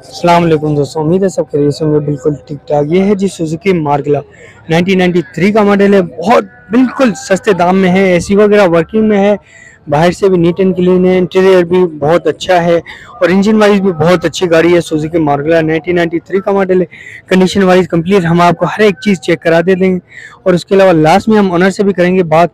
अस्सलाम वालेकुम दोस्तों, उम्मीद है सब खैरियत से होंगे। बिल्कुल ठीक ठाक। ये है जी सुजुकी मार्गिला 1993 का मॉडल है। बहुत बिल्कुल सस्ते दाम में है। एसी वगैरह वर्किंग में है। बाहर से भी नीट एंड क्लीन है। इंटीरियर भी बहुत अच्छा है और इंजन वाइज भी बहुत अच्छी गाड़ी है। सुजुकी मार्गिला 1993 का मॉडल है। कंडीशन वाइज कंप्लीट हम आपको हर एक चीज़ चेक करा दे देंगे और उसके अलावा लास्ट में हम ओनर से भी करेंगे बात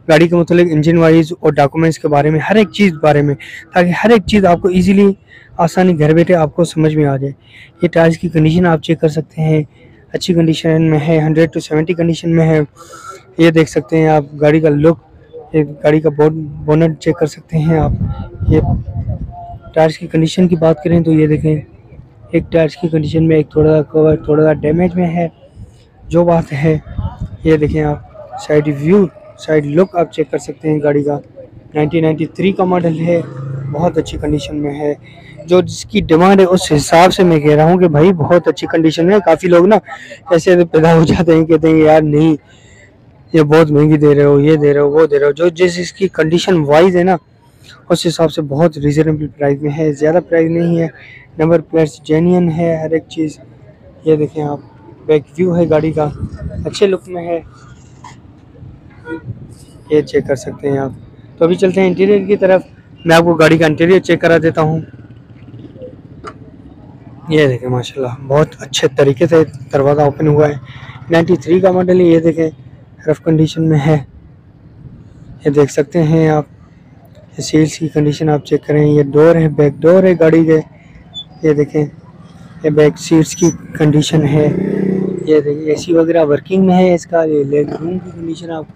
गाड़ी के मतलब इंजन वाइज और डॉक्यूमेंट्स के बारे में, हर एक चीज़ बारे में, ताकि हर एक चीज़ आपको इजीली आसानी घर बैठे आपको समझ में आ जाए। ये टायर्स की कंडीशन आप चेक कर सकते हैं, अच्छी कंडीशन में है, 100 to 70 कंडीशन में है। ये देख सकते हैं आप गाड़ी का लुक, ये गाड़ी का बोनट चेक कर सकते हैं आप। ये टायर्स की कंडीशन की बात करें तो ये देखें, एक टायर्स की कंडीशन में, एक थोड़ा कवर थोड़ा डैमेज में है। जो बात है ये देखें आप, साइड व्यू, साइड लुक आप चेक कर सकते हैं गाड़ी का। 1993 का मॉडल है, बहुत अच्छी कंडीशन में है। जो जिसकी डिमांड है उस हिसाब से मैं कह रहा हूँ कि भाई बहुत अच्छी कंडीशन में है। काफ़ी लोग ना ऐसे पैदा हो जाते हैं, कहते हैं यार नहीं ये बहुत महंगी दे रहे हो, ये दे रहे हो, वो दे रहे हो। जो जिस इसकी कंडीशन वाइज है ना उस हिसाब से बहुत रिजनेबल प्राइस में है, ज़्यादा प्राइस नहीं है। नंबर प्लेट्स जेन्युइन है, हर एक चीज़। ये देखें आप, बैक व्यू है गाड़ी का, अच्छे लुक में है, ये चेक कर सकते हैं आप। तो अभी चलते हैं इंटीरियर की तरफ, मैं आपको गाड़ी का इंटीरियर चेक करा देता हूँ। ये देखें माशाल्लाह बहुत अच्छे तरीके से दरवाज़ा ओपन हुआ है। 93 का मॉडल है। ये देखें रफ कंडीशन में है, ये देख सकते हैं आप। ये सील्स की कंडीशन आप चेक करें, ये डोर है, बैक डोर है गाड़ी के। ये देखें ये बैक सीट्स की कंडीशन है। ये देखिए एसी वगैरह वर्किंग में है इसका। ये लेग रूम की कंडीशन आप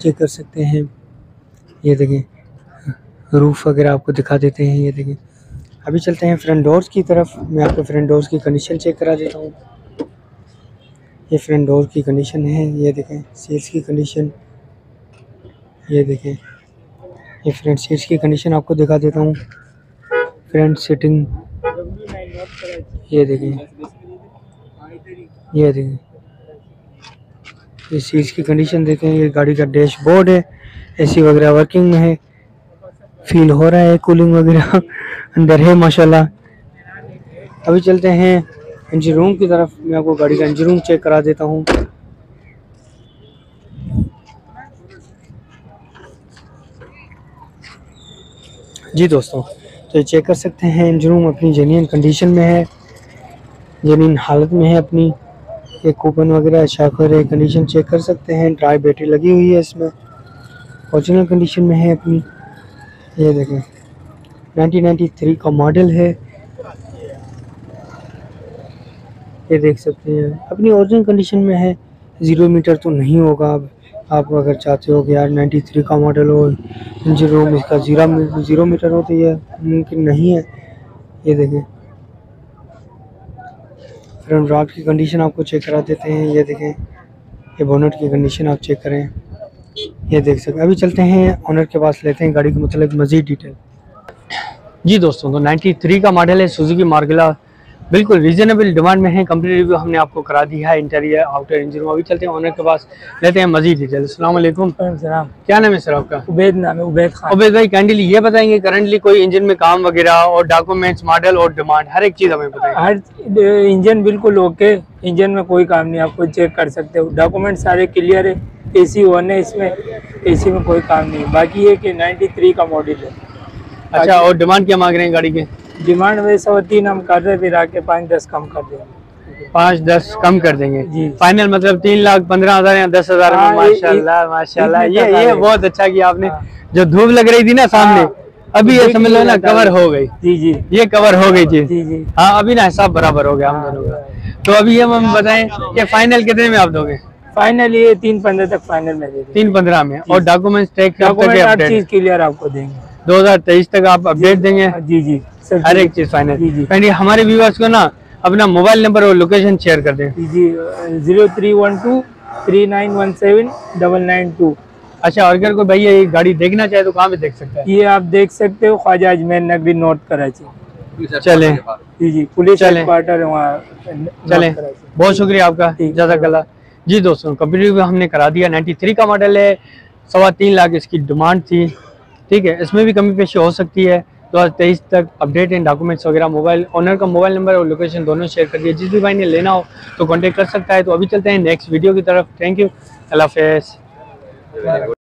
चेक कर सकते हैं। ये देखें रूफ वगैरह आपको दिखा देते हैं। ये देखें अभी चलते हैं फ्रंट डोर्स की तरफ, मैं आपको फ्रंट डोर्स की कंडीशन चेक करा देता हूँ। ये फ्रंट डोर की कंडीशन है, ये देखें सीट्स की कंडीशन। ये देखें ये फ्रंट सीट्स की कंडीशन आपको दिखा देता हूँ। फ्रंट सीटिंग ये देखें, ये देखें ये सीट्स की कंडीशन देखें। ये गाड़ी का डैशबोर्ड है, एसी वगैरह वर्किंग में है, फील हो रहा है, कूलिंग वगैरह अंदर है माशाल्लाह। अभी चलते हैं इंजन रूम की तरफ, मैं आपको गाड़ी का इंजन रूम चेक करा देता हूँ। जी दोस्तों, तो ये चेक कर सकते हैं इंजन रूम अपनी जेन्युइन कंडीशन में है, जेन्युइन हालत में है अपनी। एक कूपन वगैरह शाकर है, कंडीशन चेक कर सकते हैं। ड्राई बैटरी लगी हुई है इसमें, ओरिजिनल कंडीशन में है अपनी। ये देखें 1993 का मॉडल है, ये देख सकते हैं अपनी ओरिजिनल कंडीशन में है। 0 मीटर तो नहीं होगा। अब आप अगर चाहते हो कि यार 93 का मॉडल हो, इंजन रूम इसका 0 मीटर हो, तो ये मुमकिन नहीं है। ये देखें फ्रंट रॉड की कंडीशन आपको चेक करा देते हैं। ये देखें ये बोनट की कंडीशन आप चेक करें, ये देख सकते हैं। अभी चलते हैं ओनर के पास, लेते हैं गाड़ी के मतलब मज़ीद डिटेल। जी दोस्तों, तो 93 का मॉडल है सुजुकी मार्गिला, बिल्कुल रीजनेबल डिमांड में है। कंप्लीट रिव्यू हमने आपको करा दी है, इंटीरियर आउटर इंजन। अभी चलते हैं ओनर के पास, लेते हैं मजीद डिटेल। अस्सलाम वालेकुम। क्या नाम है सर आपका? उबैद नाम है, उबैद खान। उबैद भाई कैंडली ये बताएंगे करंटली कोई इंजन में काम वगैरह और डॉक्यूमेंट्स, मॉडल और डिमांड, हर एक चीज़ हमें बताएं। हर इंजन बिल्कुल ओके, इंजन में कोई काम नहीं, आपको चेक कर सकते हो। डॉक्यूमेंट सारे क्लियर है, एसी वन है इसमें, एसी में कोई काम नहीं। बाकी ये कि 93 का मॉडल है। अच्छा, और डिमांड क्या मांग रहे हैं गाड़ी के? डिमांड वैसे 3 हम कर रहे, फिर आके 5-10 कम कर देंगे। 5-10 कम कर देंगे जी। फाइनल मतलब 3,15,000 या 10,000 में। माशाल्लाह माशाल्लाह, ये बहुत अच्छा किया आपने। जो धूप लग रही थी ना सामने, अभी ये समझ लो ना कवर हो गई। जी जी, ये कवर हो गई चीज। जी जी, हाँ अभी ना हिसाब बराबर हो गया हम दोनों का। तो अभी ये हम बताएं कि फाइनल कितने में आप दोगे? फाइनल ये 3-15 तक फाइनल में दे देंगे। 3-15 में। और डॉक्यूमेंट्स डॉक्यूमेंट हर चीज क्लियर आपको देंगे। 2023 तक आप अपडेट देंगे? जी जी, हर एक चीज फाइनल। जी जी। यानी हमारे व्यूअर्स को ना अपना मोबाइल नंबर और लोकेशन शेयर कर दें। जी 031239179992। अच्छा, और अगर कोई भैया ये गाड़ी देखना चाहे तो कहाँ पे देख सकता है? ये आप देख सकते हो ख्वाजा अजमेर नगरी नॉर्थ कराची। चले जी जी, पुलिस हेडक्वार्टर है वहाँ। चले, बहुत शुक्रिया आपका, जज़ाकल्लाह। जी दोस्तों, कंप्लीट हमने करा दिया। 93 का मॉडल है, 3.25 लाख इसकी डिमांड थी। ठीक है, इसमें भी कमी पेशी हो सकती है। 2023 तक अपडेट एंड डॉक्यूमेंट्स वगैरह, मोबाइल ओनर का मोबाइल नंबर और लोकेशन दोनों शेयर कर दिए। जिस भी भाई ने लेना हो तो कॉन्टेक्ट कर सकता है। तो अभी चलते हैं नेक्स्ट वीडियो की तरफ। थैंक यू, अल्लाह हाफिज़।